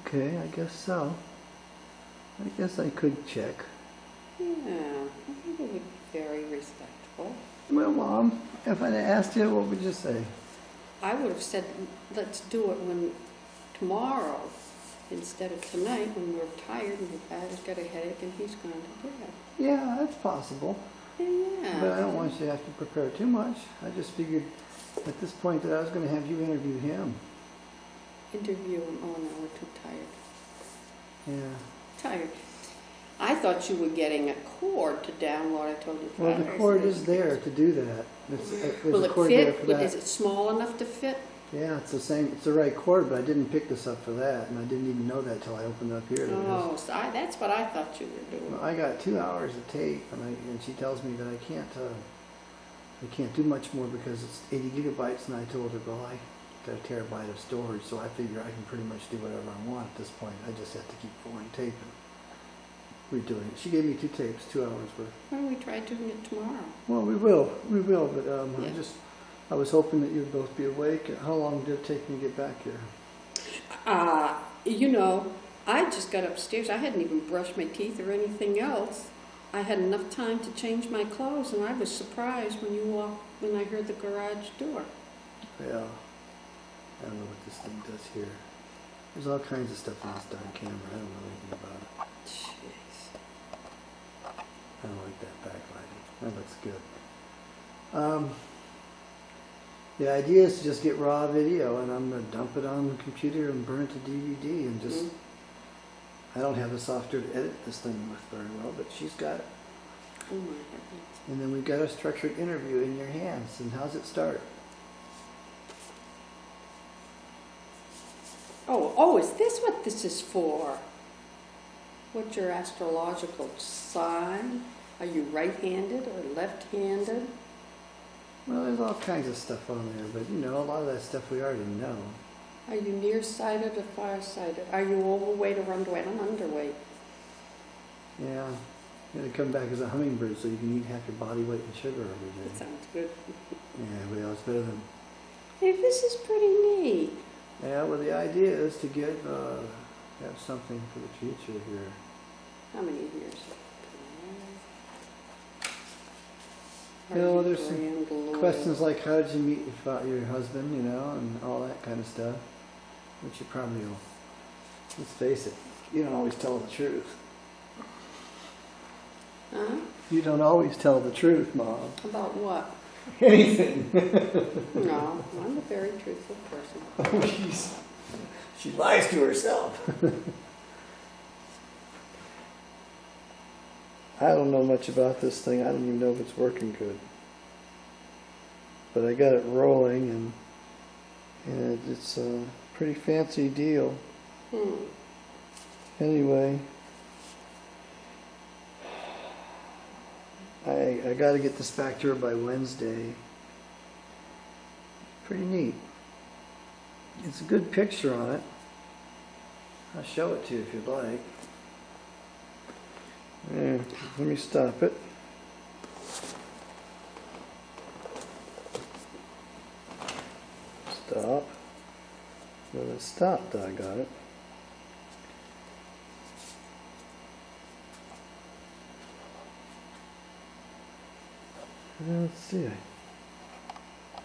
Okay, I guess so. I guess I could check. Yeah, I think it would be very respectful. Well, Mom, if I'd asked you, what would you say? I would have said, let's do it tomorrow, instead of tonight when we're tired and your dad's got a headache and he's gone to bed. Yeah, that's possible. Yeah. But I don't want you to have to prepare too much. I just figured at this point that I was going to have you interview him. Interview him. Oh no, we're too tired. Yeah. Tired. I thought you were getting a cord to download. I told you. Well, the cord is there to do that. Will it fit? Is it small enough to fit? Yeah, it's the same. It's the right cord, but I didn't pick this up for that, and I didn't even know that till I opened it up here. Oh, so that's what I thought you were doing. Well, I got 2 hours of tape, and she tells me that I can't do much more because it's 80 gigabytes, and I told her, well, I got a terabyte of storage, so I figure I can pretty much do whatever I want at this point. I just have to keep going taping. Redoing it. She gave me 2 tapes, 2 hours worth. Why don't we try doing it tomorrow? Well, we will, but Yeah. I was hoping that you'd both be awake. How long did it take me to get back here? You know, I just got upstairs. I hadn't even brushed my teeth or anything else. I had enough time to change my clothes, and I was surprised when I heard the garage door. Yeah. I don't know what this thing does here. There's all kinds of stuff in this darn camera. I don't know anything about it. Jeez. I don't like that backlighting. That looks good. The idea is to just get raw video, and I'm going to dump it on the computer and burn it to DVD, and just... I don't have the software to edit this thing with very well, but she's got it. Oh my heavens. And then we've got a structured interview in your hands. And how's it start? Oh, is this what this is for? What's your astrological sign? Are you right-handed or left-handed? Well, there's all kinds of stuff on there, but you know, a lot of that stuff we already know. Are you nearsighted or farsighted? Are you overweight or underweight? I'm underweight. Yeah. You're going to come back as a hummingbird so you can eat half your body weight in sugar every That day. sounds good. Yeah, well, it's better than... Hey, this is pretty neat. Yeah, well, the idea is to have something for the future here. How many years? You know, there's some questions like how did you meet your husband, you know, and all that kind of stuff. Which you probably will. Let's face it, you don't always tell the truth. Huh? You don't always tell the truth, Mom. About what? Anything. No, I'm a very truthful person. Oh, she lies to herself. I don't know much about this thing. I don't even know if it's working good. But I got it rolling, and it's a pretty fancy deal. Anyway, I got to get this back to her by Wednesday. Pretty neat. It's a good picture on it. I'll show it to you if you'd like. Yeah, let me stop it. Stop. Well, it stopped. I got it. Let's see.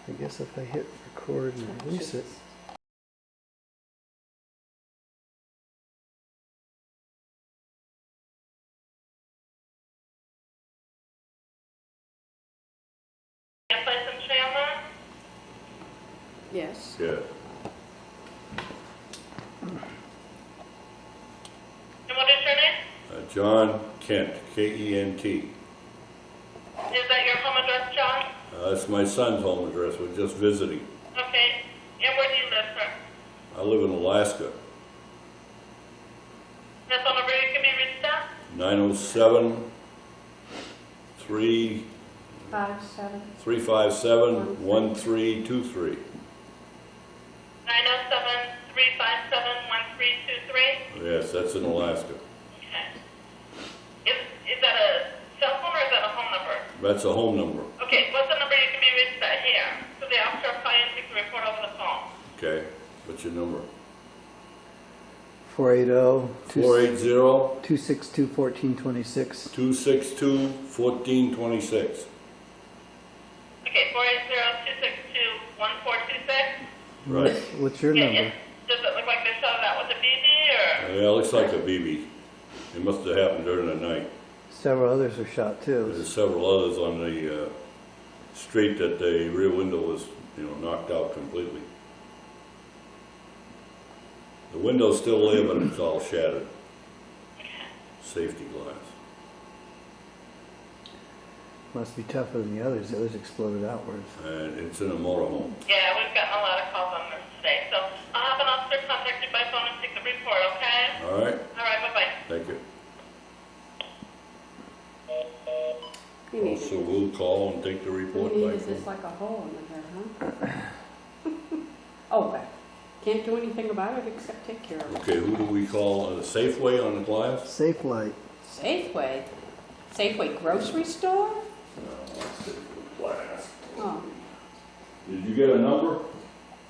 I guess if I hit record and release it. Yes. Yeah. And what is your name? John Kent, K-E-N-T. Is that your home address, John? That's my son's home address. We're just visiting. Okay. And where do you live, sir? I live in Alaska. The phone number you can be reached at? 907 5-7. 357 1323. 907-357-1323? Yes, that's in Alaska. Okay. Is that a cell phone or is that a home number? That's a home number. Okay, what's the number you can be reached at here? So the officer or client can report over the phone. Okay. What's your number? 480 480 262 1426. 262 1426. Okay, 480-262-1426? Right. What's your number? Does it look like they shot it out with a BB, or? Yeah, it looks like a BB. It must have happened during the night. Several others were shot too. There's several others on the street that the rear window was, knocked out completely. The window's still there, but it's all shattered. Safety glass. Must be tougher than the others. The others exploded outwards. And it's in a motorhome. Yeah, we've gotten a lot of calls on this today, so I'll have an officer contact you by phone and take the report, okay? All right, All right, bye-bye. thank you. You need So we'll call and take the report You by need, is this phone. like a hole in the head, huh? Oh, but can't do anything about it except take care of it. Okay, who do we call? The Safeway on the glass? Safe Light. Safeway? Safeway grocery store? No, that's the glass. Oh, Did you get a number?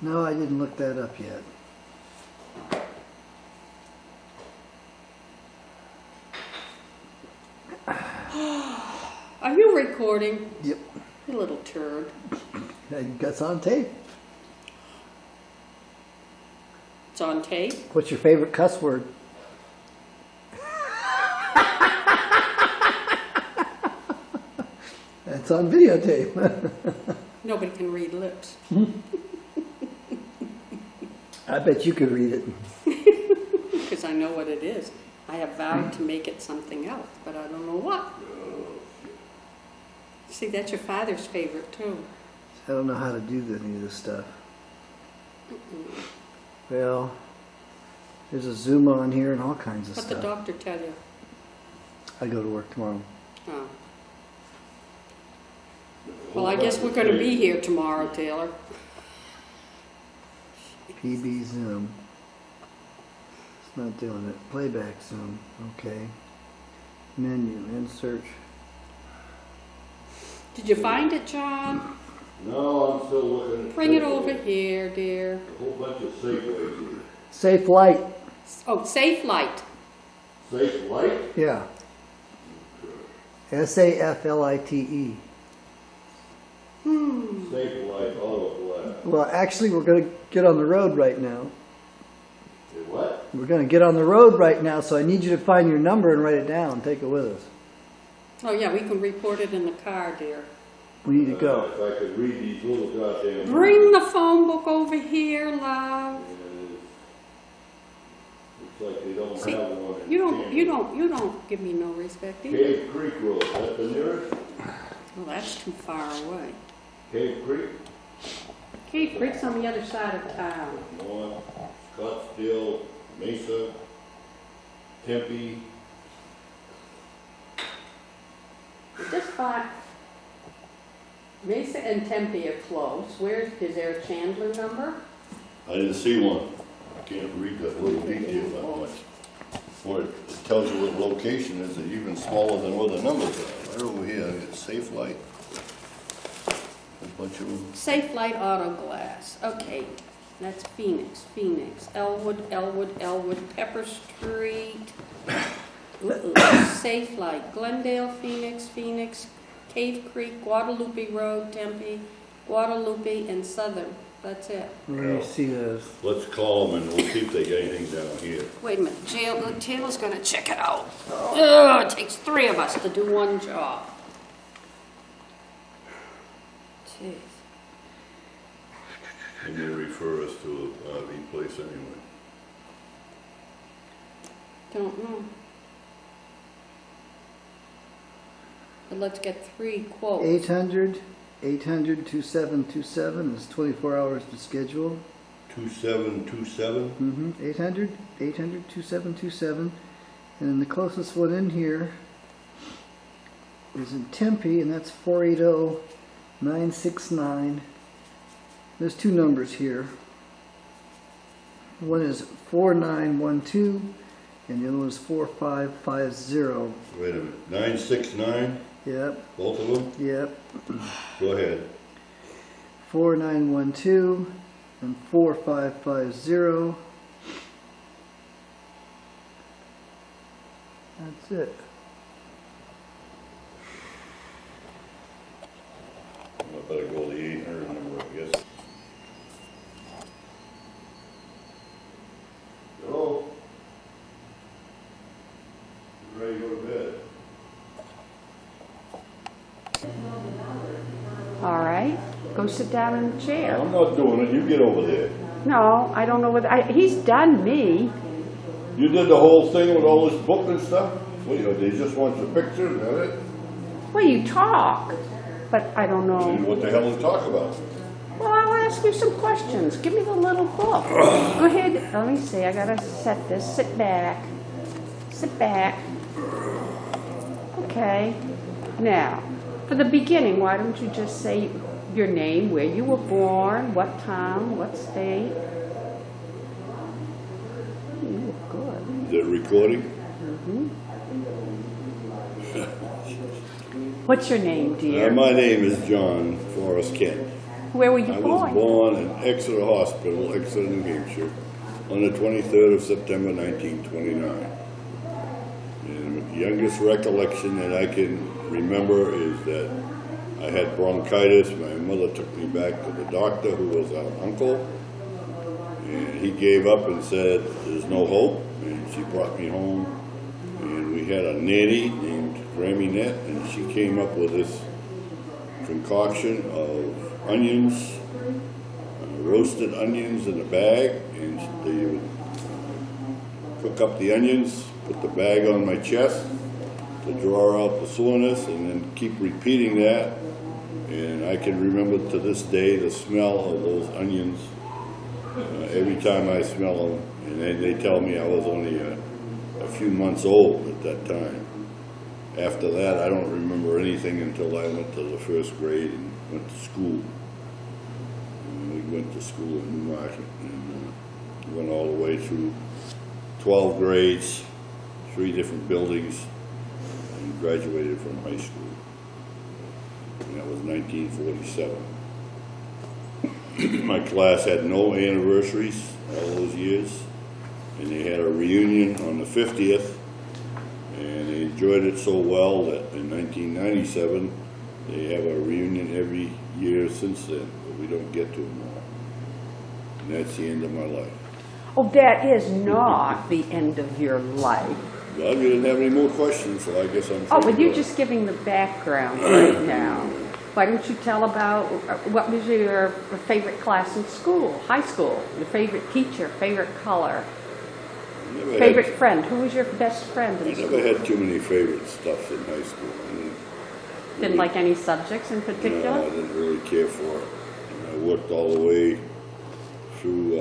No, I didn't look that up yet. are you recording? Yep. You little turd. That's on tape. It's on tape. What's your favorite cuss word? That's on videotape. Nobody can read lips. I bet you could read it. Because I know what it is. I have vowed to make it something else, but I don't know what. See, that's your father's favorite too. I don't know how to do any of this stuff. Well, there's a Zoom on here and all kinds of What'd the stuff. doctor tell you? I go to work tomorrow. Oh. Well, I guess we're going to be here tomorrow, Taylor. PB Zoom. It's not doing it. Playback Zoom. Okay. Menu. Insert. Did you find it, John? No, I'm still looking at. Bring it over here, dear. A whole bunch of Safeways here. Safe Light. Oh, Safe Light. Safe Light? Yeah. SAFLITE. Safe Light Auto Glass. Well, actually, we're going to get on the road right now. Hey, what? We're going to get on the road right now, so I need you to find your number and write it down. Take it with us. Oh, yeah, we can report it in the car, dear. We need to go. If I could read these little goddamn. Bring the phone book over here, love. Looks like they don't See, have one. in You Canyon. don't give me no respect either. Cave Creek Road, that's the nearest? Well, that's too far away. Cave Creek? Cave Creek's on the other side of town. One, Scottsdale, Mesa, Tempe. Just fine. Mesa and Tempe are close. Is there a Chandler number? I didn't see one. I can't read that little detail that much. Boy, it tells you what location is, it's even smaller than what the numbers are. Right over here, it's Safe Light. A bunch of them. Safe Light Auto Glass. Okay, that's Phoenix, Elwood, Pepper Street. Ooh, Safe Light, Glendale, Phoenix, Cave Creek, Guadalupe Road, Tempe, Guadalupe, and Southern. That's it. Where do you see those? Let's call them and we'll see if they got anything down here. Wait a minute, Taylor's gonna check it out. Ugh, it takes 3 of us to do one job. Jeez. They may refer us to the place anyway. Don't know. But let's get 3 quotes. 800-2727 is 24 hours to schedule. 2727? 800-2727. And then the closest one in here is in Tempe, and that's 480-969. There's 2 numbers here. One is 4912, and the other one is 4550. Wait a minute, 969? Yep, Both of them? yep. Go ahead. 4912 and 4550. That's it. I better go to the 800 number, I guess. Hello? You ready to go to bed? All right, go sit down in the chair. I'm not doing it, you get over there. No, I don't know whether, he's done me. You did the whole thing with all this book and stuff? What, you know, they just want your picture, is that it? Well, you talk, but I don't know. What the hell to talk about? Well, I'll ask you some questions. Give me the little book. Go ahead. Let me see. I gotta set this. Sit back. Sit back. Okay. Now, for the beginning, why don't you just say your name, where you were born, what town, what state? You look good. The recording? What's your name, dear? My name is John Forrest Kent. Where were you I born? was born in Exeter Hospital, Exeter, New Hampshire, on the 23rd of September, 1929. And the youngest recollection that I can remember is that I had bronchitis. My mother took me back to the doctor, who was our uncle, and he gave up and said, "There's no hope," and she brought me home, and we had a nanny named Grammy Net, and she came up with this concoction of onions, roasted onions in a bag, and they would cook up the onions, put the bag on my chest to draw out the soreness, and then keep repeating that. And I can remember to this day the smell of those onions every time I smell them. And they tell me I was only a few months old at that time. After that, I don't remember anything until I went to the first grade and went to school. And we went to school in Newmarket and went all the way through 12 grades, 3 different buildings, and graduated from high school. And that was 1947. My class had no anniversaries all those years, and they had a reunion on the 50th, and they enjoyed it so well that in 1997 they have a reunion every year since then, but we don't get to them all. And that's the end of my life. Oh, that is not the end of your life. Well, you didn't have any more questions, so I guess I'm... Oh, but you're just giving the background right now. Why don't you tell about what was your favorite class in school, high school, your favorite teacher, favorite color, favorite friend? Who was your best friend in school? I never had too many favorite stuff in high school. Didn't like any subjects in particular? No, I didn't really care for it. I worked all the way through,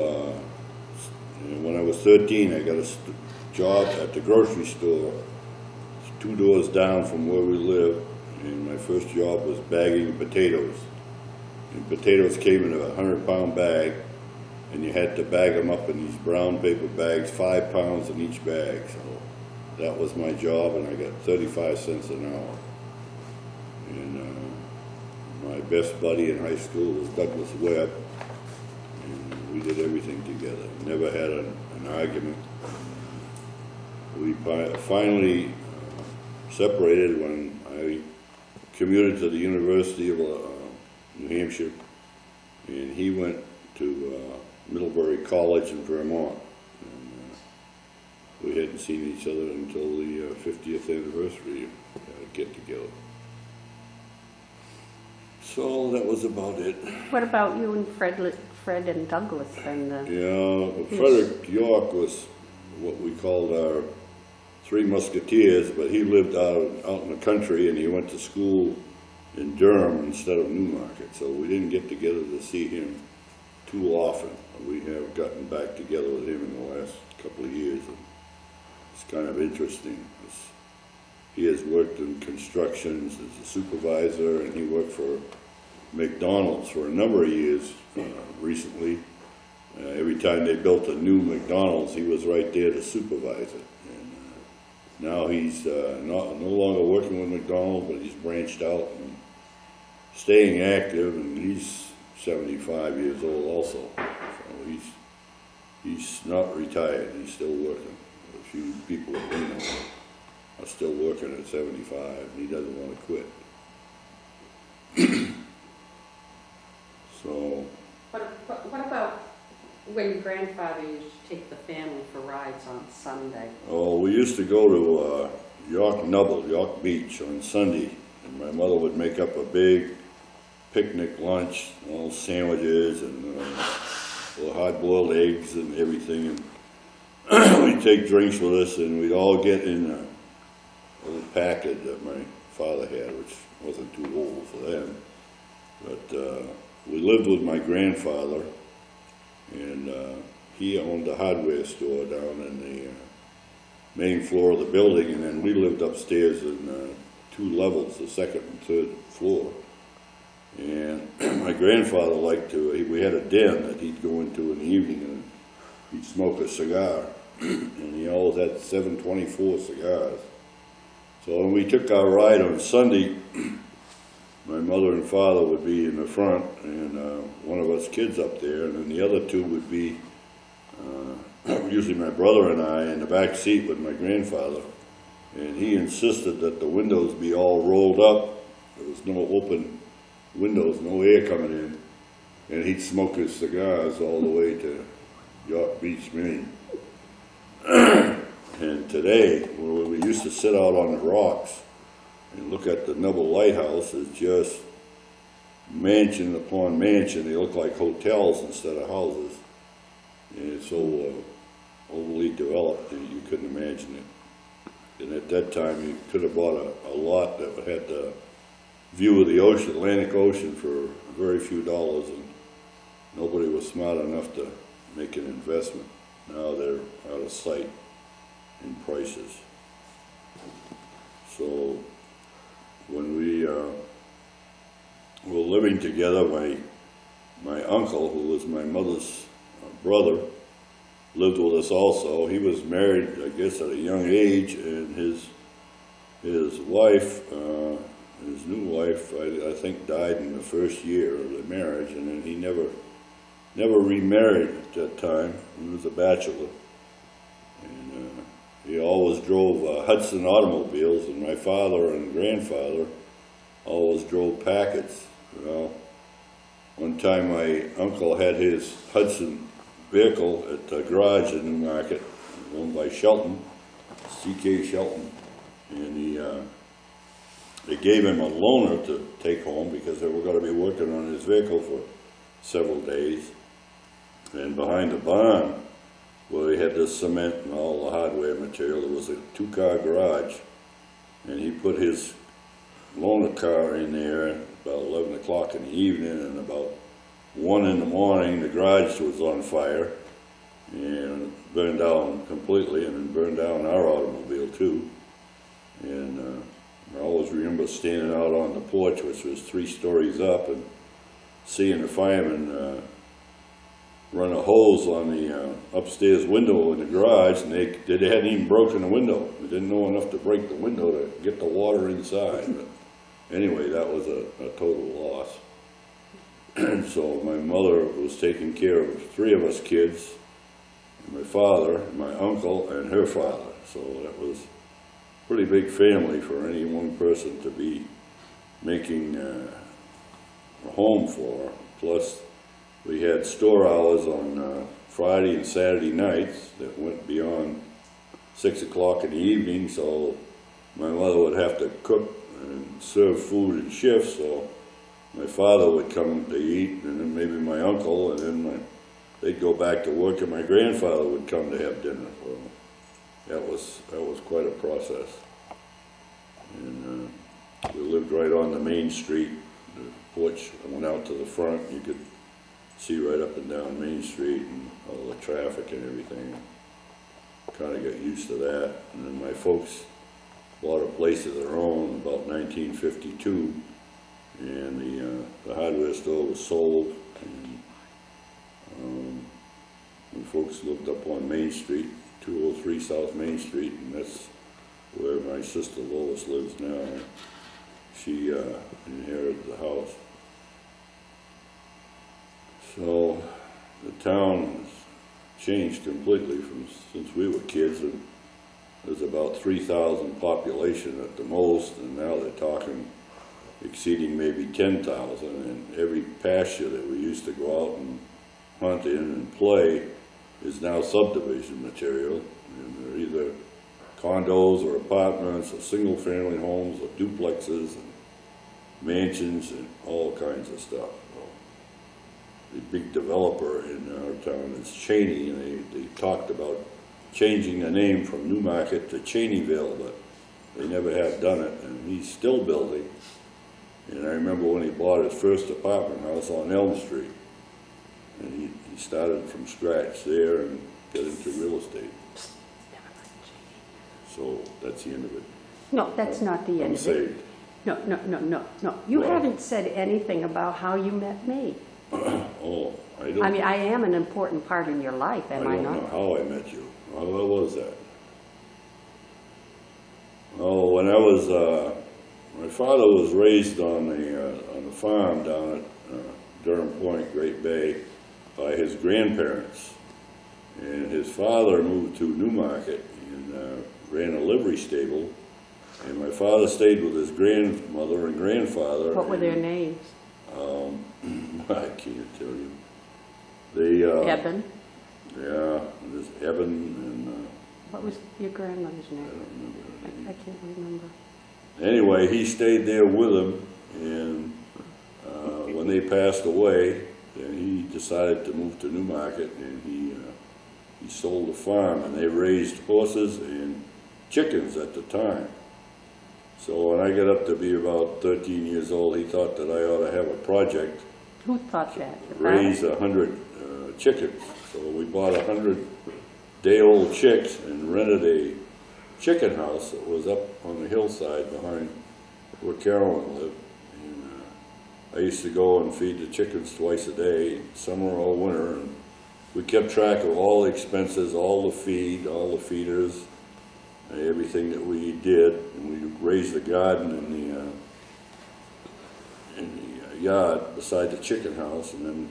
when I was 13, I got a job at the grocery store, 2 doors down from where we lived, and my first job was bagging potatoes. And potatoes came in a 100-pound bag, and you had to bag them up in these brown paper bags, 5 pounds in each bag. So that was my job, and I got 35 cents an hour. And my best buddy in high school was Douglas Webb, and we did everything together. Never had an argument. We finally separated when I commuted to the University of New Hampshire, and he went to Middlebury College in Vermont. And we hadn't seen each other until the 50th anniversary get together. So that was about it. What about you and Fred and Douglas? Yeah, Frederick York was what we called our 3 Musketeers, but he lived out in the country, and he went to school in Durham instead of Newmarket, so we didn't get together to see him too often. We have gotten back together with him in the last couple of years, and it's kind of interesting. He has worked in construction as a supervisor, and he worked for McDonald's for a number of years recently. Every time they built a new McDonald's, he was right there to supervise it. And now he's no longer working with McDonald's, but he's branched out and staying active, and he's 75 years old also. So he's not retired, he's still working. A few people have been there. are still working at 75, and he doesn't want to quit. So, What about when your grandfather used to take the family for rides on Sunday? oh, we used to go to York Beach on Sunday, and my mother would make up a big picnic lunch, all sandwiches and hard-boiled eggs and everything, and we'd take drinks with us, and we'd all get in a little packet that my father had, which wasn't too old for them. But we lived with my grandfather, and he owned a hardware store down in the main floor of the building, and then we lived upstairs in 2 levels, the 2nd and 3rd floor. And my grandfather liked to, we had a den that he'd go into in the evening, and he'd smoke a cigar, and he always had 724 cigars. So when we took our ride on Sunday, my mother and father would be in the front, and one of us kids up there, and then the other 2 would be usually my brother and I in the back seat with my grandfather. And he insisted that the windows be all rolled up. There was no open windows, no air coming in, and he'd smoke his cigars all the way to York Beach, Maine. And today, where we used to sit out on the rocks and look at the Nubble Lighthouse, is just mansion upon mansion. They look like hotels instead of houses, and it's so overly developed that you couldn't imagine it. And at that time, you could have bought a lot that had the view of the ocean, Atlantic Ocean, for very few dollars, and nobody was smart enough to make an investment. Now they're out of sight in prices. So when we were living together, my uncle, who was my mother's brother, lived with us also. He was married, I guess, at a young age, and his wife, his new wife, I think, died in the first year of the marriage, and then he never remarried at that time. He was a bachelor, and he always drove Hudson automobiles, and my father and grandfather always drove Packards. Well, one time my uncle had his Hudson vehicle at the garage in Newmarket, owned by Shelton, C.K. Shelton, and they gave him a loaner to take home because they were going to be working on his vehicle for several days. And behind the barn, where they had the cement and all the hardware material, there was a 2-car garage, and he put his loaner car in there about 11 o'clock in the evening, and about 1 in the morning the garage was on fire and burned down completely, and then burned down our automobile too. And I always remember standing out on the porch, which was 3 stories up, and seeing the firemen run a hose on the upstairs window in the garage, and they hadn't even broken the window. They didn't know enough to break the window to get the water inside. But anyway, that was a total loss. And so my mother was taking care of 3 of us kids, my father, my uncle, and her father. So that was a pretty big family for any one person to be making a home for. Plus, we had store hours on Friday and Saturday nights that went beyond 6 o'clock in the evening, so my mother would have to cook and serve food in shifts, so my father would come to eat, and then maybe my uncle, and then they'd go back to work, and my grandfather would come to have dinner. So that was quite a process. And we lived right on the main street. The porch went out to the front. You could see right up and down Main Street and all the traffic and everything. Kind of got used to that. And then my folks bought a place of their own about 1952, and the hardware store was sold. And my folks lived up on Main Street, 203 South Main Street, and that's where my sister Lois lives now. She inherited the house. So the town has changed completely since we were kids, and there's about 3,000 population at the most, and now they're talking exceeding maybe 10,000, and every pasture that we used to go out and hunt in and play is now subdivision material, and they're either condos or apartments or single-family homes or duplexes and mansions and all kinds of stuff. The big developer in our town is Cheney, and they talked about changing the name from Newmarket to Cheneyville, but they never have done it, and he's still building. And I remember when he bought his first apartment house on Elm Street, and he started from scratch there and got into real estate. So that's the end of it. No, that's not the end I'm of it. saved. No. You Well- haven't said anything about how you met me. Oh, I don't. I mean, I am an important part in your life, am I don't know not? how I met you. What was that? Oh, when I was, my father was raised on the farm down at Durham Point, Great Bay, by his grandparents. And his father moved to Newmarket and ran a livery stable. And my father stayed with his grandmother and grandfather. What were their names? I can't tell you. They, Eben? yeah, there's Eben and, What was your grandmother's I name? don't remember her name. I can't remember. Anyway, he stayed there with him, and when they passed away, then he decided to move to Newmarket, and he sold the farm, and they raised horses and chickens at the time. So when I got up to be about 13 years old, he thought that I ought to have a project, Who thought that? Your father? raise 100 chickens. So we bought 100-day-old chicks and rented a chicken house that was up on the hillside behind where Carolyn lived. And I used to go and feed the chickens twice a day, summer or winter. And we kept track of all the expenses, all the feed, all the feeders, everything that we did. And we raised the garden in the yard beside the chicken house, and then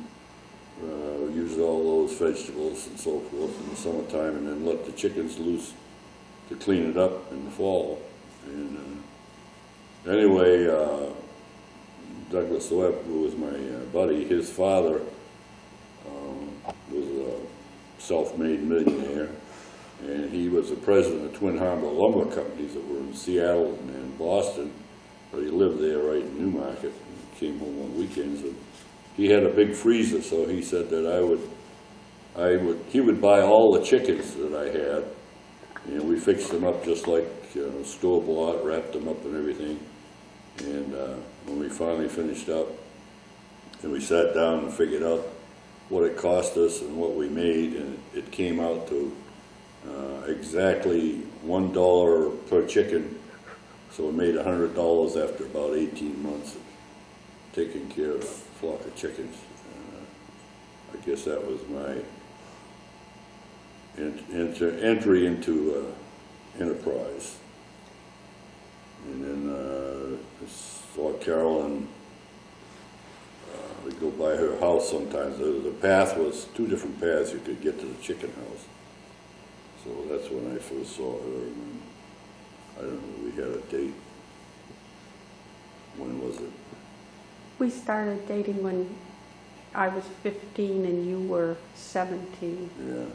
we used all those vegetables and so forth in the summertime, and then let the chickens loose to clean it up in the fall. And anyway, Douglas Webb, who was my buddy, his father was a self-made millionaire, and he was the president of Twin Harbor Lumber Companies that were in Seattle and Boston, but he lived there right in Newmarket and came home on weekends. And he had a big freezer, so he said that he would buy all the chickens that I had, and we fixed them up just like store-bought, wrapped them up and everything. And when we finally finished up, and we sat down and figured out what it cost us and what we made, and it came out to exactly $1 per chicken. So we made $100 after about 18 months of taking care of a flock of chickens. I guess that was my entry into enterprise. And then I saw Carolyn, we'd go by her house sometimes. The path was 2 different paths you could get to the chicken house. So that's when I first saw her. And I don't know, we had a date. When was it? We started dating when I was 15 and you were 17. Yeah.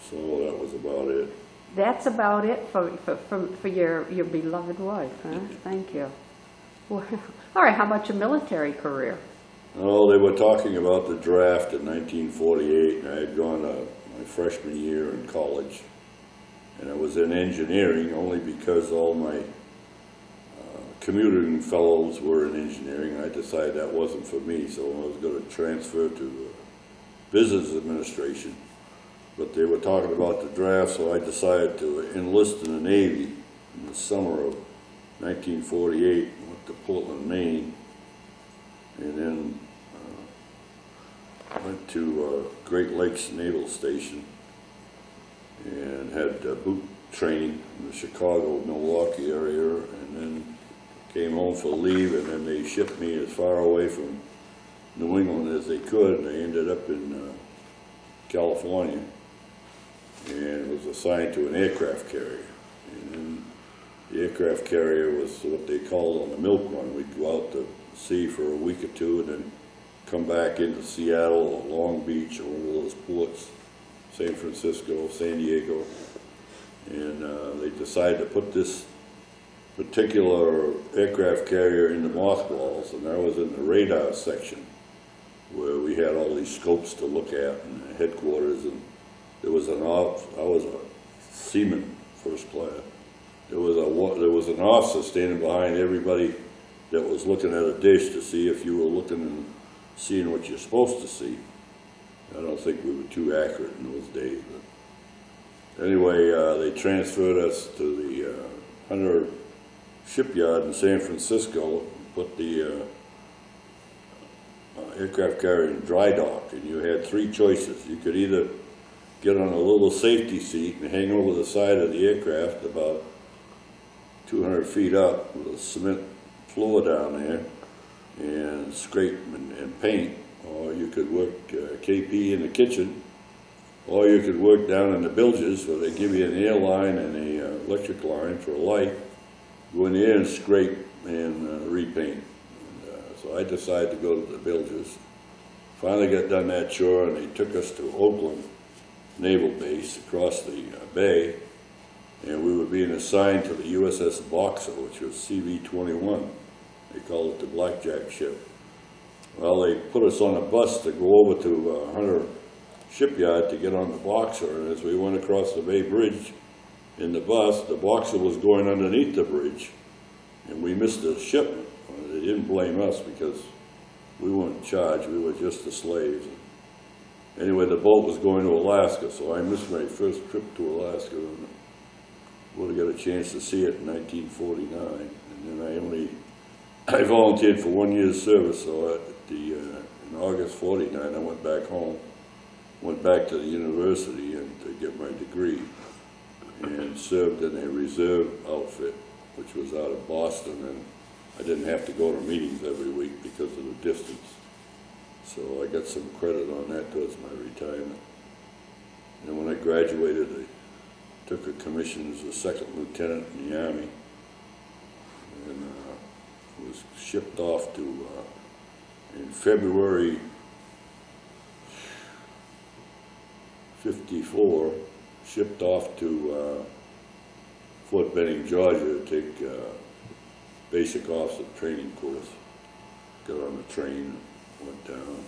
So that was about it. That's about it for your beloved wife, huh? Thank you. Well, all right, how about your military career? Oh, they were talking about the draft in 1948, and I had gone my freshman year in college, and I was in engineering only because all my commuting fellows were in engineering, and I decided that wasn't for me, so I was going to transfer to business administration. But they were talking about the draft, so I decided to enlist in the Navy in the summer of 1948. Went to Portland, Maine, and then went to Great Lakes Naval Station and had boot training in the Chicago, Milwaukee area, and then came home for leave, and then they shipped me as far away from New England as they could, and I ended up in California. and was assigned to an aircraft carrier. And the aircraft carrier was what they called on the milk run. We'd go out to sea for a week or two and then come back into Seattle or Long Beach or one of those ports, San Francisco, San Diego, and they decided to put this particular aircraft carrier in the mothballs, and I was in the radar section where we had all these scopes to look at in the headquarters, and there was I was a seaman, first class. There was an officer standing behind everybody that was looking at a dish to see if you were looking and seeing what you're supposed to see. I don't think we were too accurate in those days. But anyway, they transferred us to the Hunter shipyard in San Francisco, put the aircraft carrier in dry dock, and you had three choices. You could either get on a little safety seat and hang over the side of the aircraft about 200 feet up with a cement floor down there and scrape and paint, or you could work KP in the kitchen, or you could work down in the bilges where they give you an air line and a electric line for a light. Go in there and scrape and repaint. So I decided to go to the bilges. Finally got done that chore, and they took us to Oakland Naval Base across the bay, and we were being assigned to the USS Boxer, which was CV-21. They called it the Blackjack ship. Well, they put us on a bus to go over to Hunter shipyard to get on the Boxer, and as we went across the Bay Bridge in the bus, the Boxer was going underneath the bridge, and we missed the shipment. They didn't blame us because we weren't in charge, we were just the slaves. Anyway, the boat was going to Alaska, so I missed my first trip to Alaska. And would have got a chance to see it in 1949, and then I volunteered for 1 year's service, so in August 49 I went back home, went back to the university and to get my degree, and served in a reserve outfit, which was out of Boston, and I didn't have to go to meetings every week because of the distance. So I got some credit on that towards my retirement. And when I graduated, I took a commission as a second lieutenant in the Army, and was shipped off to, in February '54, shipped off to Fort Benning, Georgia, to take basic officer training course. Got on the train, went down.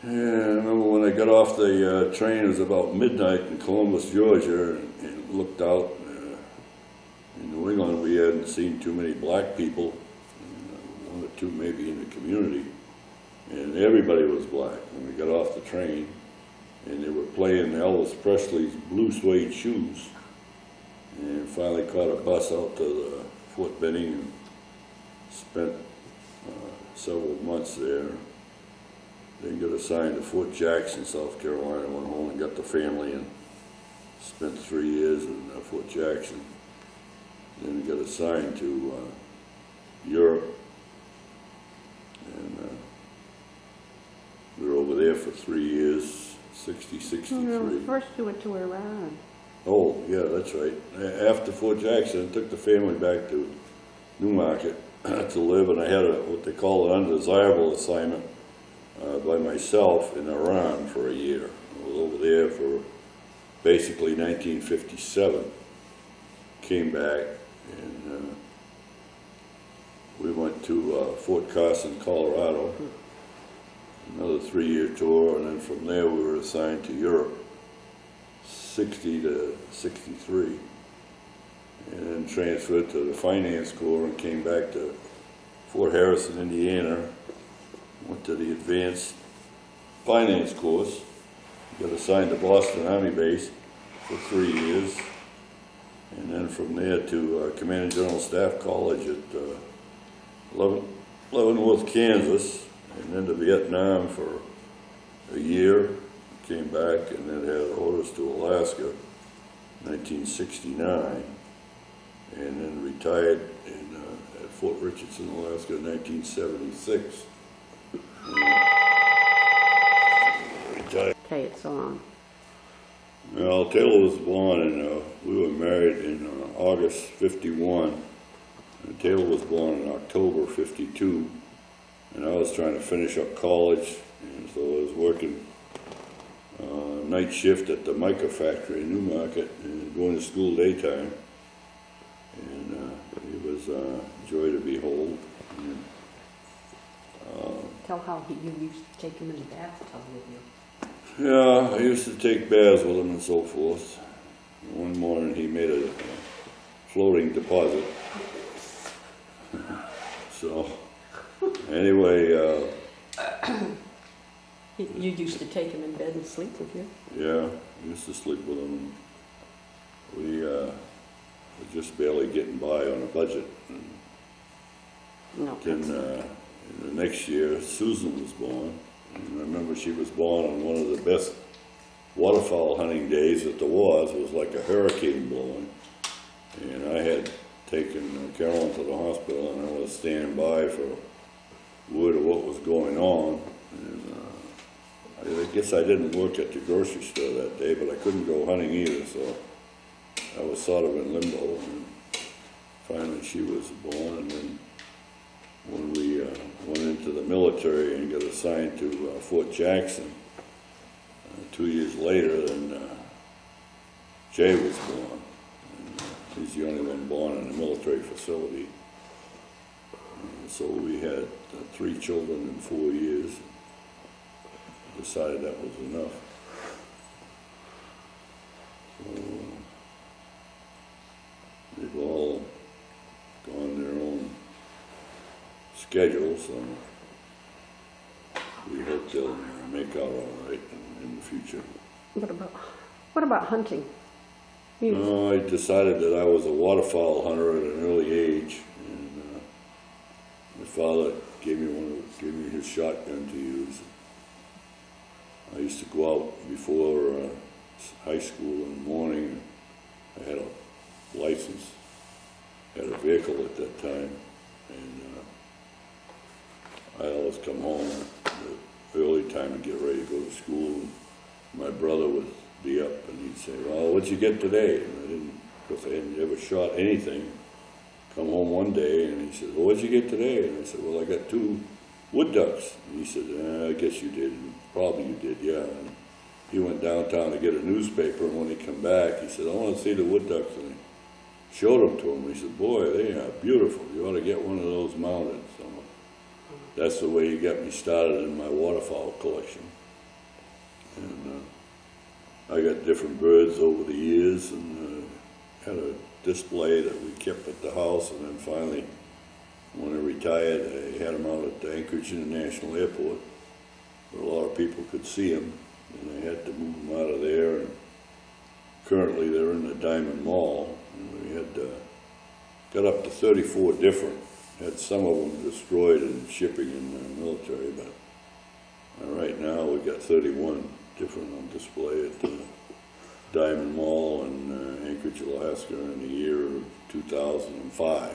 And I remember when I got off the train, it was about midnight in Columbus, Georgia, and looked out. In New England, we hadn't seen too many black people, one or two maybe in the community, and everybody was black when we got off the train, and they were playing Elvis Presley's Blue Suede Shoes, and finally caught a bus out to the Fort Benning and spent several months there. Then got assigned to Fort Jackson, South Carolina, went home and got the family and spent 3 years in Fort Jackson. Then got assigned to Europe, and we were over there for 3 years, 60, 63. No, first you went to Iran. Oh, yeah, that's right. After Fort Jackson, I took the family back to Newmarket to live, and I had what they call an undesirable assignment by myself in Iran for a year. I was over there for basically 1957. Came back, and we went to Fort Carson, Colorado, another 3-year tour, and then from there we were assigned to Europe, 60 to 63, and then transferred to the Finance Corps and came back to Fort Harrison, Indiana, went to the Advanced Finance course, got assigned to Boston Army Base for 3 years, and then from there to Command and General Staff College at Leavenworth, Kansas, and then to Vietnam for a year, came back, and then had orders to Alaska, 1969, and then retired at Fort Richardson, Alaska, 1976. Retired. Okay, it's on. Well, Taylor was born in, we were married in August 51. And Taylor was born in October 52. And I was trying to finish up college. And so I was working night shift at the mica factory in Newmarket and going to school daytime. And it was a joy to behold. And, Tell how you used to take him in the bathtub with you. yeah, I used to take baths with him and so forth. One morning he made a floating deposit. So, anyway, You used to take him in bed and sleep with you? yeah, I used to sleep with him. We were just barely getting by on a budget. And No. then in the next year, Susan was born. And I remember she was born on one of the best waterfowl hunting days that there was. It was like a hurricane blowing. And I had taken Carolyn to the hospital, and I was standing by for word of what was going on. And I guess I didn't work at the grocery store that day, but I couldn't go hunting either, so I was sort of in limbo. And finally she was born, and then when we went into the military and got assigned to Fort Jackson, 2 years later, then Jay was born. And, he's the only one born in a military facility. And so we had 3 children in 4 years. Decided that was enough. So they've all gone their own schedule, so we hope they'll make out all right in the future. What about hunting? I decided that I was a waterfowl hunter at an early age, and my father gave me his shotgun to use. I used to go out before high school in the morning. I had a license, had a vehicle at that time, and I always come home at early time to get ready to go to school. My brother would be up and he'd say, "Well, what'd you get today?" And because I hadn't ever shot anything, come home one day and he said, "Well, what'd you get today?" And I said, "Well, I got 2 wood ducks." And he said, "I guess you did." "Probably you did, yeah." And he went downtown to get a newspaper, and when he come back, he said, "I want to see the wood ducks." And I showed them to him. He said, "Boy, they are beautiful. You ought to get one of those mounted." So that's the way he got me started in my waterfowl collection. And I got different birds over the years, and had a display that we kept at the house, and then finally, when I retired, I had them out at the Anchorage International Airport, where a lot of people could see them, and I had to move them out of there. And currently, they're in the Diamond Mall, and we had got up to 34 different. Had some of them destroyed in shipping in the military, but right now we've got 31 different on display at the Diamond Mall in Anchorage, Alaska, in the year 2005.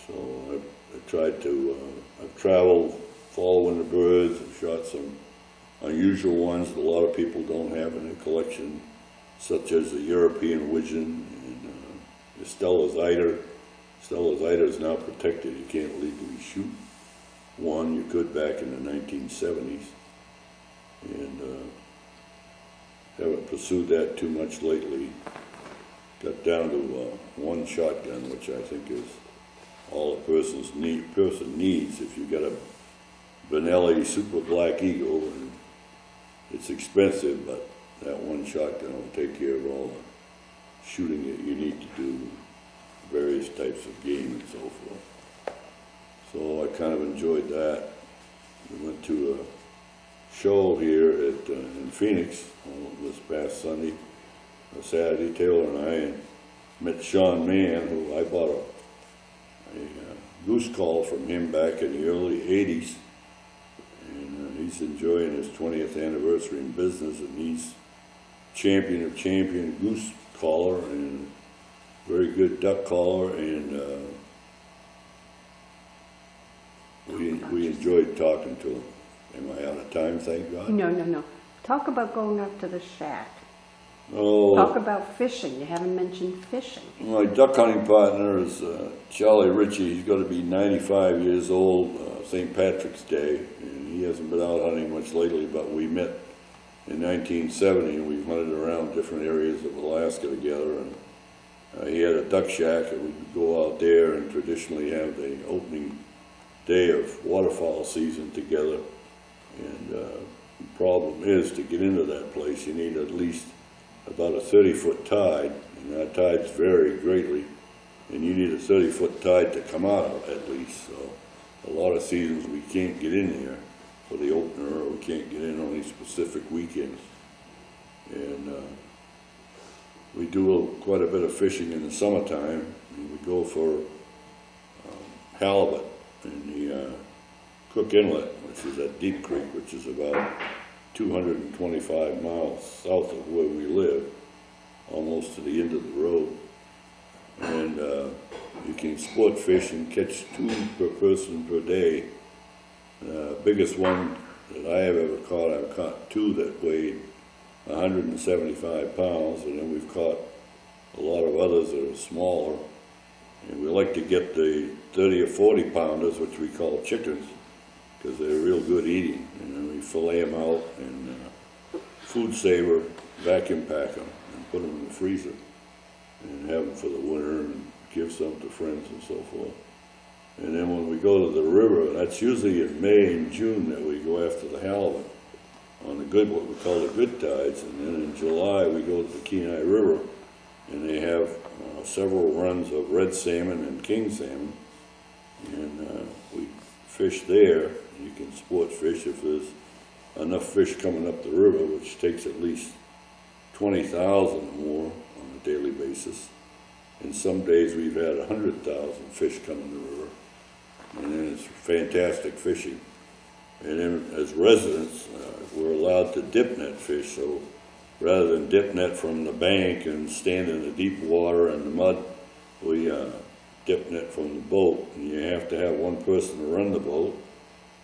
So I tried to, I've traveled following the birds. I've shot some unusual ones that a lot of people don't have in their collection, such as the European widgeon and the Stella's eider. Stella's eider is now protected. You can't legally shoot one. You could back in the 1970s. And haven't pursued that too much lately. Got down to 1 shotgun, which I think is all a person needs. If you got a Benelli Super Black Eagle, and it's expensive, but that 1 shotgun will take care of all the shooting that you need to do, various types of game and so forth. So I kind of enjoyed that. We went to a show here in Phoenix this past Sunday, Saturday. Taylor and I met Sean Mann, who I bought a goose call from him back in the early 80s. And he's enjoying his 20th anniversary in business, and he's champion of champion goose caller and very good duck caller, and we enjoyed talking to him. Am I out of time, thank God? No. Talk about going up to the shack. Talk Oh, about fishing. You haven't mentioned fishing. my duck hunting partner is Charlie Ritchie. He's going to be 95 years old, St. Patrick's Day, and he hasn't been out hunting much lately, but we met in 1970, and we've hunted around different areas of Alaska together. And he had a duck shack, and we would go out there and traditionally have the opening day of waterfowl season together. And the problem is, to get into that place, you need at least about a 30-foot tide, and that tides vary greatly, and you need a 30-foot tide to come out of at least. So a lot of seasons we can't get in there for the opener, or we can't get in on these specific weekends. And we do quite a bit of fishing in the summertime. And we go for halibut in the Cook Inlet, which is at Deep Creek, which is about 225 miles south of where we live, almost to the end of the road. And you can sport fish and catch 2 per person per day. Biggest one that I have ever caught, I've caught 2 that weighed 175 pounds, and then we've caught a lot of others that are smaller. And we like to get the 30 or 40 pounders, which we call chickens, because they're real good eating. And then we fillet them out and food saver, vacuum pack them, and put them in the freezer, and have them for the winter and give some to friends and so forth. And then when we go to the river, that's usually in May and June that we go after the halibut on the good, what we call the good tides. And then in July we go to the Kenai River, and they have several runs of red salmon and king salmon, and we fish there. You can sport fish if there's enough fish coming up the river, which takes at least 20,000 or more on a daily basis. And some days we've had 100,000 fish come in the river, and then it's fantastic fishing. And then as residents, we're allowed to dip net fish, so rather than dip net from the bank and stand in the deep water and the mud, we dip net from the boat. And you have to have one person to run the boat,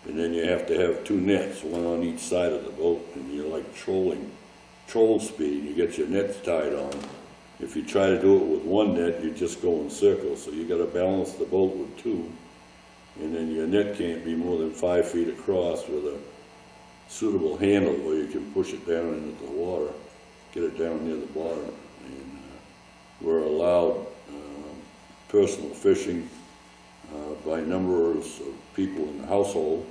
and then you have to have 2 nets, one on each side of the boat, and you're like troll speed. You get your nets tied on. If you try to do it with 1 net, you just go in circles, so you got to balance the boat with 2. And then your net can't be more than 5 feet across with a suitable handle where you can push it down into the water, get it down near the bottom. And we're allowed personal fishing by numbers of people in the household,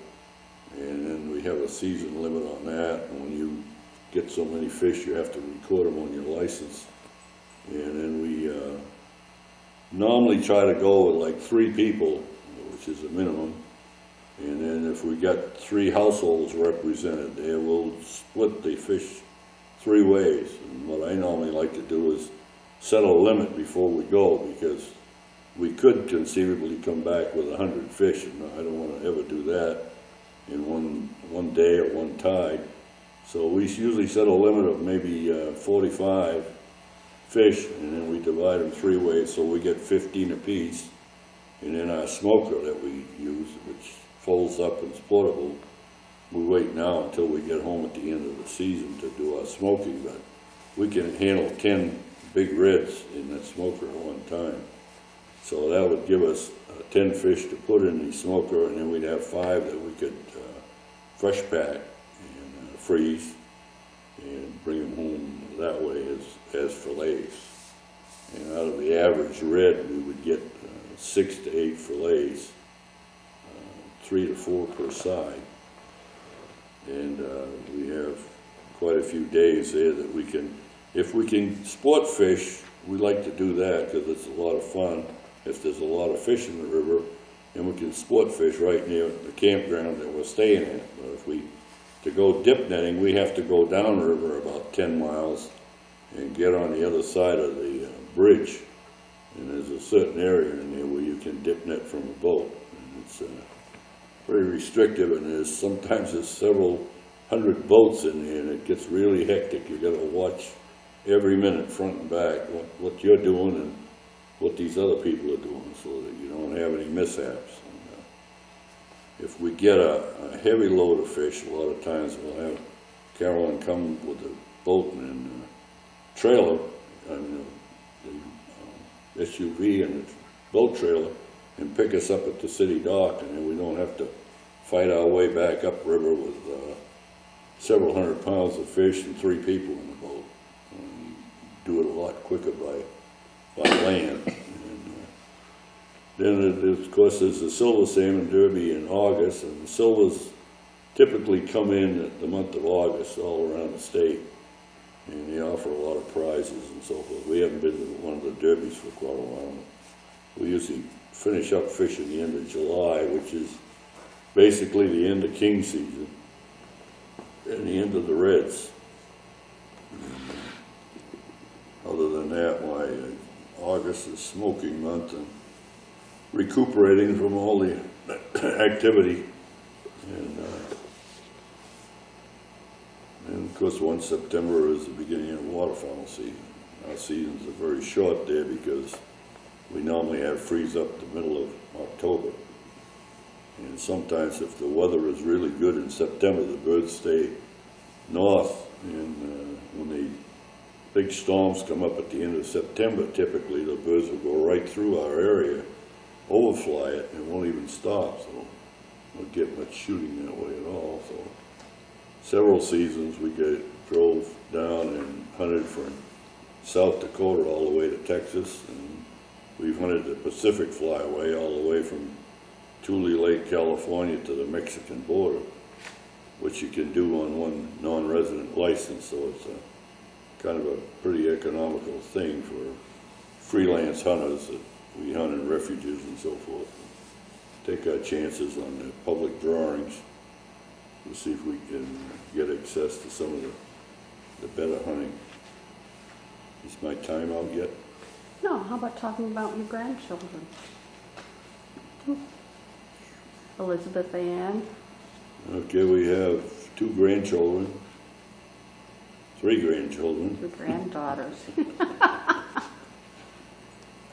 and then we have a season limit on that. And when you get so many fish, you have to record them on your license. And then we normally try to go with like 3 people, which is a minimum. And then if we got 3 households represented there, we'll split the fish 3 ways. And what I normally like to do is set a limit before we go, because we could conceivably come back with 100 fish, and I don't want to ever do that in one day or one tide. So we usually set a limit of maybe 45 fish, and then we divide them 3 ways, so we get 15 apiece. And then our smoker that we use, which folds up and is portable, we wait now until we get home at the end of the season to do our smoking, but we can handle 10 big reds in that smoker at one time. So that would give us 10 fish to put in the smoker, and then we'd have 5 that we could fresh pack and freeze and bring them home that way as fillets. And out of the average red, we would get 6 to 8 fillets, 3 to 4 per side. And we have quite a few days there that we can, if we can sport fish, we like to do that because it's a lot of fun. If there's a lot of fish in the river, and we can sport fish right near the campground that we're staying at. But if to go dip netting, we have to go downriver about 10 miles and get on the other side of the bridge. And there's a certain area in there where you can dip net from a boat. And it's very restrictive, and sometimes there's several hundred boats in there, and it gets really hectic. You got to watch every minute, front and back, what you're doing and what these other people are doing, so that you don't have any mishaps. And, if we get a heavy load of fish, a lot of times we'll have Carolyn come with a boat and trailer, the SUV and the boat trailer, and pick us up at the city dock, and then we don't have to fight our way back upriver with several hundred pounds of fish and 3 people in the boat. Do it a lot quicker by land. And, then, of course, there's the Silver Salmon Derby in August, and the silvers typically come in at the month of August all around the state, and they offer a lot of prizes and so forth. We haven't been to one of the derbies for quite a while. We usually finish up fishing the end of July, which is basically the end of king season and the end of the reds. Other than that, August is smoking month and recuperating from all the activity. And of course, 1 September is the beginning of waterfowl season. Our seasons are very short there because we normally have freeze up the middle of October. And sometimes if the weather is really good in September, the birds stay north, and when the big storms come up at the end of September, typically the birds will go right through our area, overfly it, and won't even stop, so we don't get much shooting that way at all. So several seasons we drove down and hunted from South Dakota all the way to Texas, and we've hunted the Pacific Flyway all the way from Tule Lake, California to the Mexican border, which you can do on one non-resident license, so it's kind of a pretty economical thing for freelance hunters that we hunt in refuges and so forth. Take our chances on the public drawings to see if we can get access to some of the better hunting. Is my time out yet? No, how about talking about your grandchildren? Elizabeth Ann. Okay, we have 2 grandchildren, 3 grandchildren. 2 granddaughters.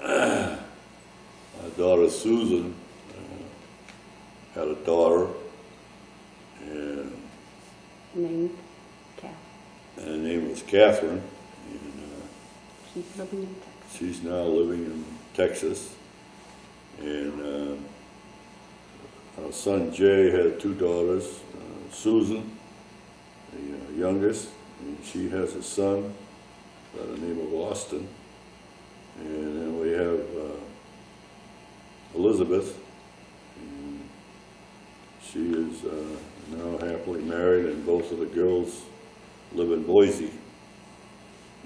Our daughter Susan had a daughter, and Named Kath. her name was Catherine, and She's living in Texas. she's now living in Texas. And our son Jay had 2 daughters, Susan, the youngest, and she has a son by the name of Austin. And then we have Elizabeth, and she is now happily married, and both of the girls live in Boise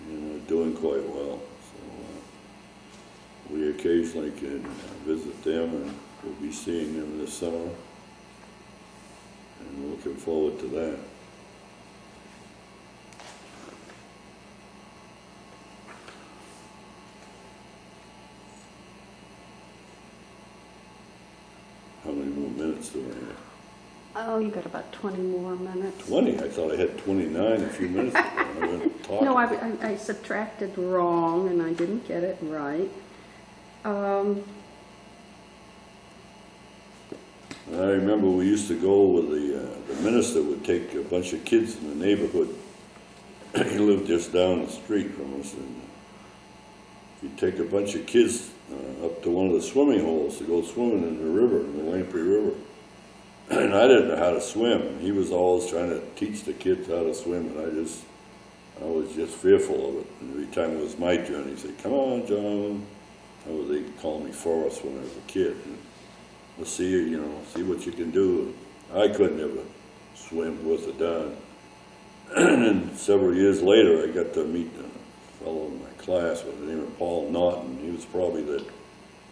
and are doing quite well. So we occasionally can visit them, and we'll be seeing them this summer, and we're looking forward to that. How many more minutes do I have? Oh, you got about 20 more minutes. 20? I thought I had 29 a few minutes ago. I went talking. No, I subtracted wrong, and I didn't get it right. I remember we used to go with the minister would take a bunch of kids in the neighborhood. He lived just down the street from us, and he'd take a bunch of kids up to one of the swimming holes to go swimming in the river, in the Lamprey River. And I didn't know how to swim, and he was always trying to teach the kids how to swim, and I was just fearful of it. And every time it was my turn, he'd say, "Come on, John." They called me Forrest when I was a kid. And let's see, see what you can do. I couldn't ever swim worth a darn. And then several years later, I got to meet a fellow in my class by the name of Paul Naughton. He was probably the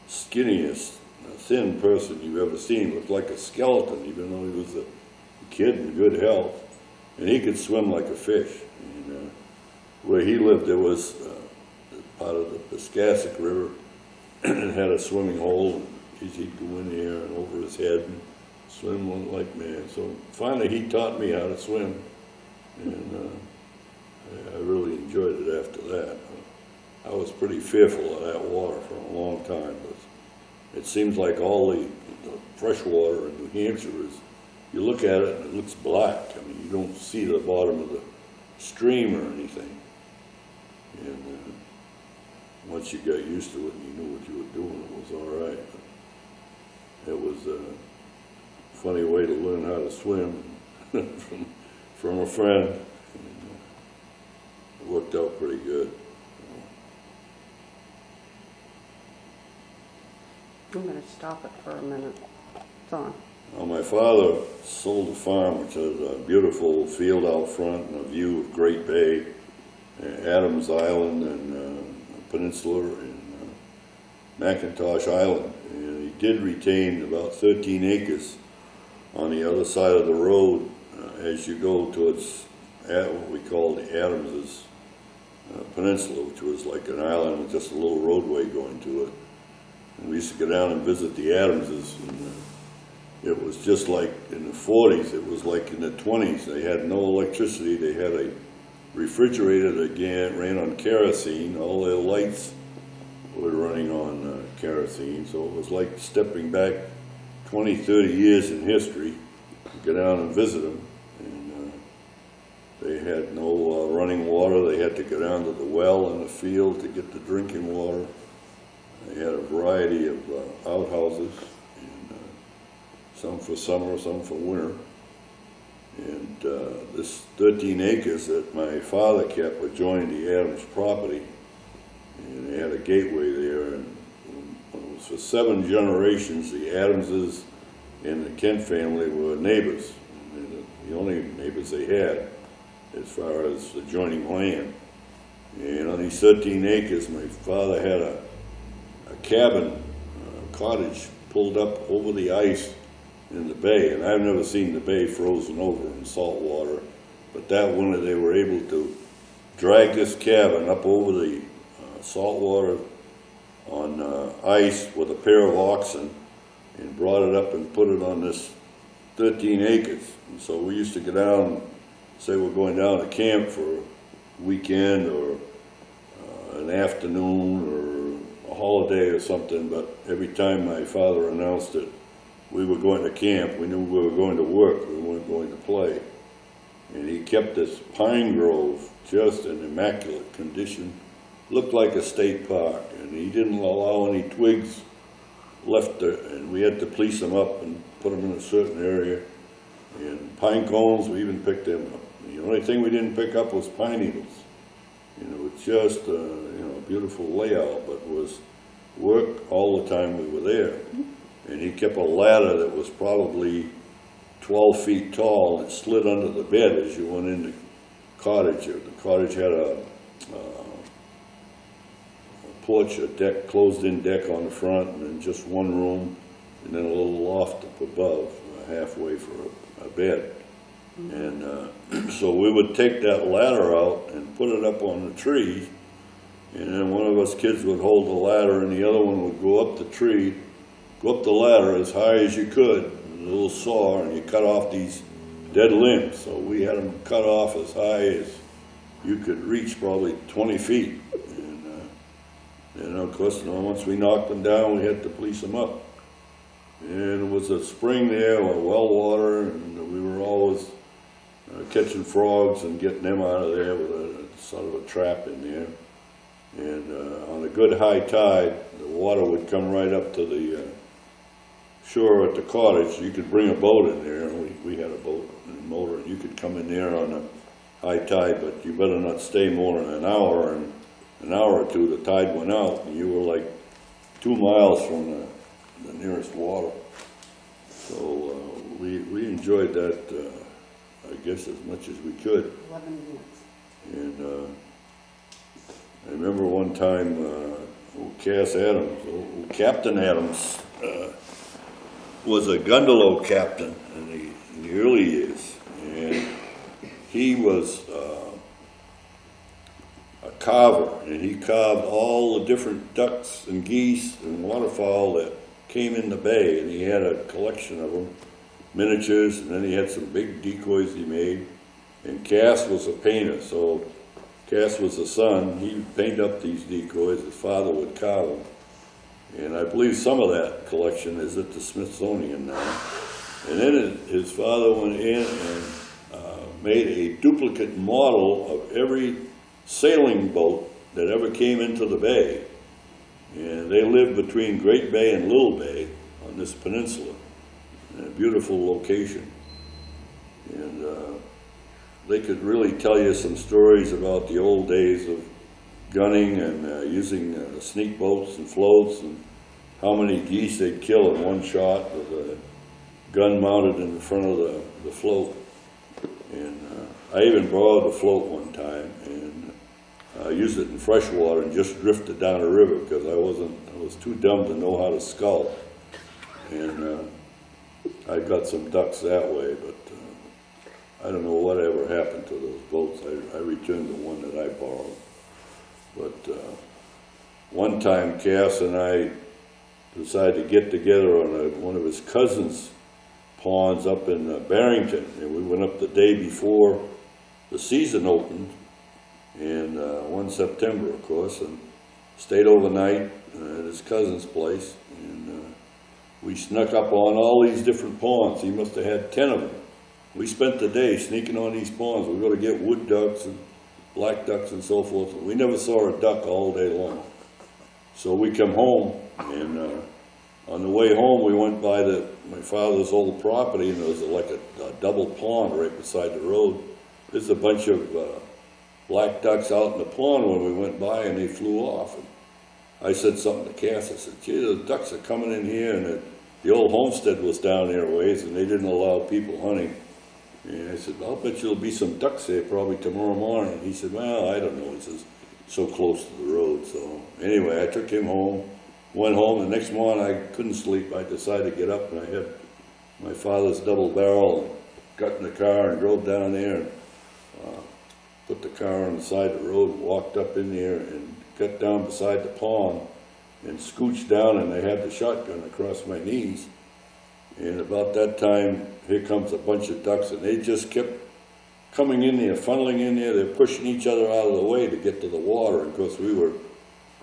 skinniest, thin person you've ever seen. Looked like a skeleton, even though he was a kid in good health. And he could swim like a fish. And where he lived, there was part of the Piscassic River, and it had a swimming hole. He'd go in there and over his head and swim like man. So finally, he taught me how to swim, and I really enjoyed it after that. I was pretty fearful of that water for a long time, but it seems like all the fresh water in New Hampshire is, you look at it and it looks black. I mean, you don't see the bottom of the stream or anything. And once you got used to it and you knew what you were doing, it was all right. But it was a funny way to learn how to swim from a friend. And, it worked out pretty good. I'm going to stop it for a minute. It's on. Well, my father sold a farm which has a beautiful field out front and a view of Great Bay, Adams Island, and Peninsula, and McIntosh Island. And he did retain about 13 acres on the other side of the road as you go towards what we call the Adamses Peninsula, which was like an island with just a little roadway going to it. And we used to go down and visit the Adamses, and it was just like in the 40s, it was like in the 20s. They had no electricity. They had a refrigerator that ran on kerosene. All their lights were running on kerosene. So it was like stepping back 20, 30 years in history. Go down and visit them. And they had no running water. They had to go down to the well in the field to get the drinking water. They had a variety of outhouses. Some for summer, some for winter. And this 13 acres that my father kept adjoined the Adams property, and they had a gateway there, and it was for 7 generations. The Adamses and the Kent family were neighbors, and the only neighbors they had as far as adjoining land. And on these 13 acres, my father had a cabin, cottage pulled up over the ice in the bay, and I've never seen the bay frozen over in salt water, but that winter they were able to drag this cabin up over the salt water on ice with a pair of oxen and brought it up and put it on this 13 acres. And so we used to go down, say we're going down to camp for a weekend or an afternoon or a holiday or something, but every time my father announced that we were going to camp, we knew we were going to work, we weren't going to play. And he kept this pine grove just in immaculate condition, looked like a state park, and he didn't allow any twigs left there, and we had to police them up and put them in a certain area. And pine cones, we even picked them up. The only thing we didn't pick up was pine needles. You know, it's just a beautiful layout, but was work all the time we were there. And he kept a ladder that was probably 12 feet tall that slid under the bed as you went in the cottage. The cottage had a porch, a deck, closed-in deck on the front, and then just one room, and then a little loft up above, halfway for a bed. And so we would take that ladder out and put it up on the tree, and then one of us kids would hold the ladder, and the other one would go up the tree, go up the ladder as high as you could, with a little saw, and you cut off these dead limbs. So we had them cut off as high as you could reach, probably 20 feet. And of course, once we knocked them down, we had to police them up. And it was a spring there, or well water, and we were always catching frogs and getting them out of there with a sort of a trap in there. And on a good high tide, the water would come right up to the shore at the cottage. You could bring a boat in there, and we had a boat and motor, and you could come in there on a high tide, but you better not stay more than an hour. And an hour or two, the tide went out, and you were like 2 miles from the nearest water. So we enjoyed that, I guess, as much as we could. 11 minutes. And I remember one time, old Cass Adams, old Captain Adams, was a gondola captain in the early years, and he was a carver, and he carved all the different ducks and geese and waterfowl that came in the bay, and he had a collection of them, miniatures, and then he had some big decoys he made. And Cass was a painter, so Cass was the son. He would paint up these decoys, his father would carve them. And I believe some of that collection is at the Smithsonian now. And then his father went in and made a duplicate model of every sailing boat that ever came into the bay. And they live between Great Bay and Little Bay on this peninsula, in a beautiful location. And they could really tell you some stories about the old days of gunning and using sneak boats and floats, and how many geese they'd kill in one shot with a gun mounted in the front of the float. And I even borrowed a float one time and used it in freshwater and just drifted down a river because I was too dumb to know how to scout. And I got some ducks that way, but I don't know whatever happened to those boats. I returned the one that I borrowed. But one time Cass and I decided to get together on one of his cousins' ponds up in Barrington, and we went up the day before the season opened, and one September, of course, and stayed overnight at his cousin's place, and we snuck up on all these different ponds. He must have had 10 of them. We spent the day sneaking on these ponds. We go to get wood ducks and black ducks and so forth. We never saw a duck all day long. So we come home, and on the way home, we went by my father's old property, and there was like a double pond right beside the road. There's a bunch of black ducks out in the pond when we went by, and they flew off. And I said something to Cass. I said, gee, the ducks are coming in here, and the old homestead was down there a ways, and they didn't allow people hunting. And I said, I'll bet you'll be some ducks there probably tomorrow morning. He said, well, I don't know. He says, so close to the road. So anyway, I took him home, went home. The next morning I couldn't sleep. I decided to get up, and I had my father's double barrel and got in the car and drove down there and put the car on the side of the road and walked up in there and got down beside the pond and scooched down, and I had the shotgun across my knees. And about that time, here comes a bunch of ducks, and they just kept coming in there, funneling in there. They're pushing each other out of the way to get to the water. And of course, we were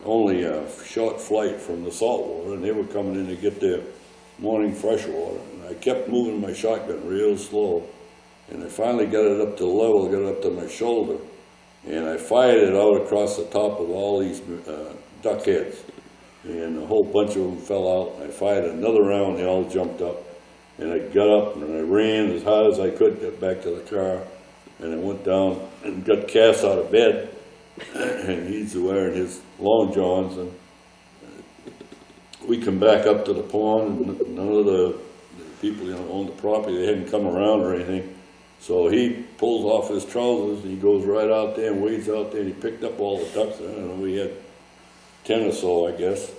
only a short flight from the salt water, and they were coming in to get their morning fresh water. And I kept moving my shotgun real slow, and I finally got it up to the level, got it up to my shoulder, and I fired it out across the top of all these duck heads. And a whole bunch of them fell out. I fired another round, they all jumped up. And I got up and I ran as hard as I could, get back to the car. And I went down and got Cass out of bed. And he's wearing his long johns. And we come back up to the pond, and none of the people own the property, they hadn't come around or anything. So he pulls off his trousers and he goes right out there and wades out there, and he picked up all the ducks. I don't know, we had 10 or so, I guess,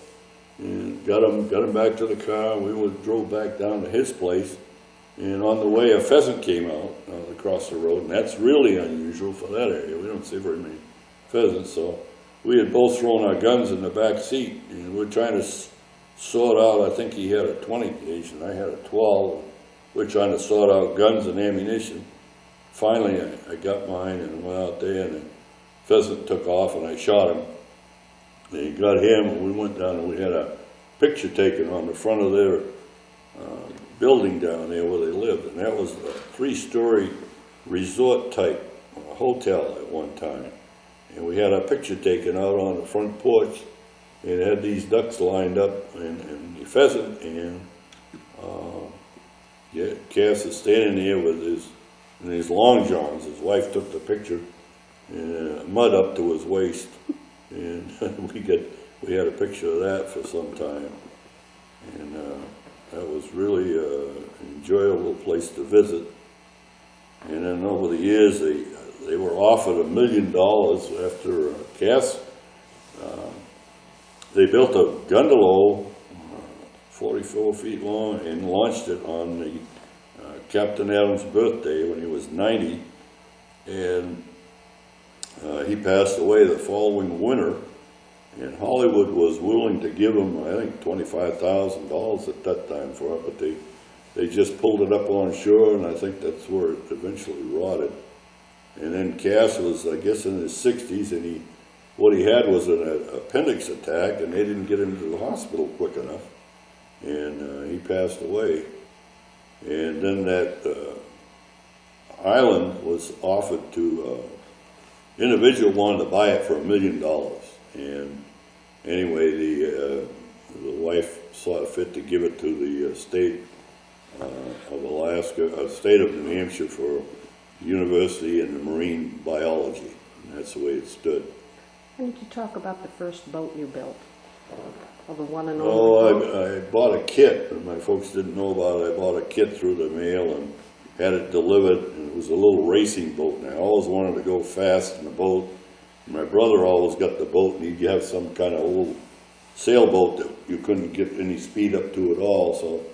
and got him back to the car. We drove back down to his place, and on the way a pheasant came out across the road, and that's really unusual for that area. We don't see very many pheasants, so we had both thrown our guns in the back seat, and we're trying to sort out, I think he had a 20 gauge and I had a 12. We're trying to sort out guns and ammunition. Finally, I got mine and went out there, and the pheasant took off, and I shot him. They got him, and we went down, and we had a picture taken on the front of their building down there where they lived. And that was a 3-story resort-type hotel at one time. And we had a picture taken out on the front porch, and it had these ducks lined up, and the pheasant, and Cass is standing there with his long johns. His wife took the picture, and mud up to his waist. And we had a picture of that for some time, and that was really an enjoyable place to visit. And then over the years, they were offered $1 million after Cass. They built a gondola, 44 feet long, and launched it on the Captain Adams' birthday when he was 90, and he passed away the following winter, and Hollywood was willing to give him, I think, $25,000 at that time for it, but they just pulled it up on shore, and I think that's where it eventually rotted. And then Cass was, I guess, in his 60s, and what he had was an appendix attack, and they didn't get him to the hospital quick enough, and he passed away. And then that island was offered to individual wanted to buy it for $1 million. And anyway, the wife saw fit to give it to the state of Alaska, state of New Hampshire for university in marine biology. And that's the way it stood. Why don't you talk about the first boat you built? Or the one and only Oh, boat? I bought a kit, and my folks didn't know about it. I bought a kit through the mail and had it delivered, and it was a little racing boat. And I always wanted to go fast in the boat. And my brother always got the boat, and he'd have some kind of old sailboat that you couldn't get any speed up to at all. So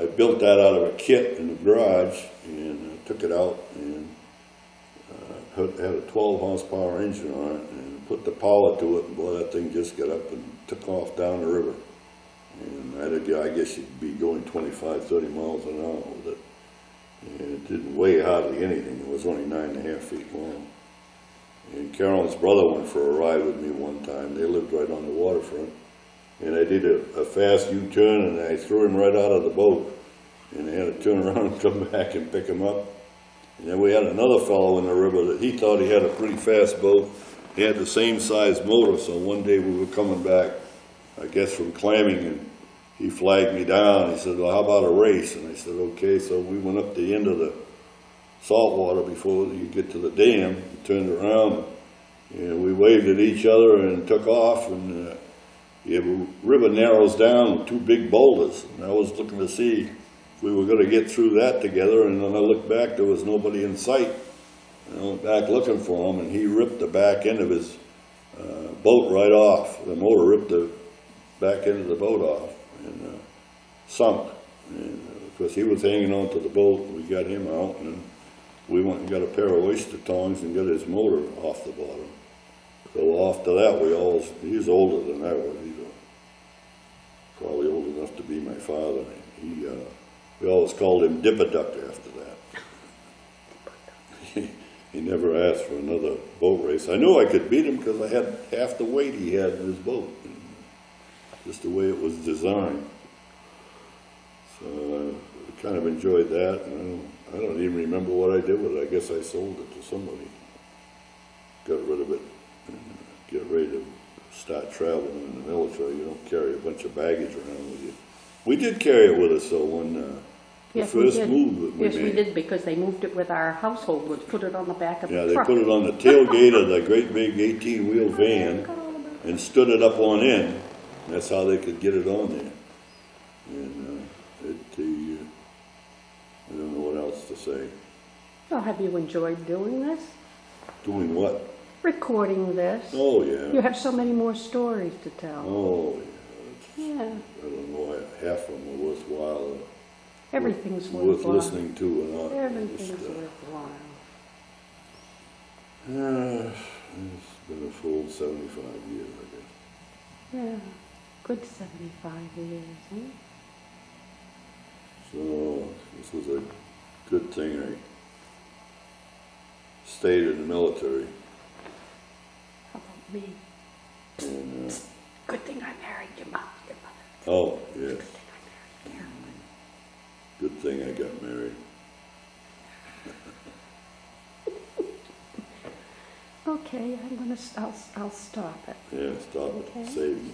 I built that out of a kit in the garage, and took it out, and had a 12 horsepower engine on it, and put the power to it, and boy, that thing just got up and took off down the river. And I guess you'd be going 25, 30 miles an hour with it. And it didn't weigh hardly anything. It was only 9.5 feet long. And Carolyn's brother went for a ride with me one time. They lived right on the waterfront. And I did a fast U-turn, and I threw him right out of the boat. And I had to turn around and come back and pick him up. And then we had another fellow in the river that he thought he had a pretty fast boat. He had the same size motor, so one day we were coming back, I guess from clamming, and he flagged me down. He said, well, how about a race? And I said, okay. So we went up the end of the salt water before you get to the dam, turned around, and we waved at each other and took off. And the river narrows down with two big boulders, and I was looking to see if we were going to get through that together. And then I looked back, there was nobody in sight. And I went back looking for him, and he ripped the back end of his boat right off. The motor ripped the back end of the boat off and sunk. And of course, he was hanging on to the boat. We got him out, and we went and got a pair of oyster tongs and got his motor off the bottom. So after that, he's older than I was. He's probably old enough to be my father. We always called him Dipper-Duck after that. He never asked for another boat race. I knew I could beat him because I had half the weight he had in his boat, just the way it was designed. So I kind of enjoyed that. And I don't even remember what I did with it. I guess I sold it to somebody. Got rid of it and get ready to start traveling in the military. You don't carry a bunch of baggage around with you. We did carry it with us, though, when the first move that we made. Yes, we did, because they moved it with our household, would put it on the back of the Yeah, truck. they put it on the tailgate of the great big 18-wheel van and stood it up on end. And that's how they could get it on there. And I don't know what else to say. Well, have you enjoyed doing this? Doing what? Recording this? Oh, yeah. You have so many more stories to tell. Oh, yeah. Yeah, I don't know, half of them are worthwhile. everything's Worth worthwhile. listening to or not. Everything's Just, worthwhile. it's been a full 75 years, I guess. Yeah, good 75 years, huh? So this was a good thing I stayed in the military. How about me? And, Good thing I married your mother. oh, yes, Good thing I married Carolyn. good thing I got married. Okay, I'll stop it. Yeah, stop it, Okay. save me.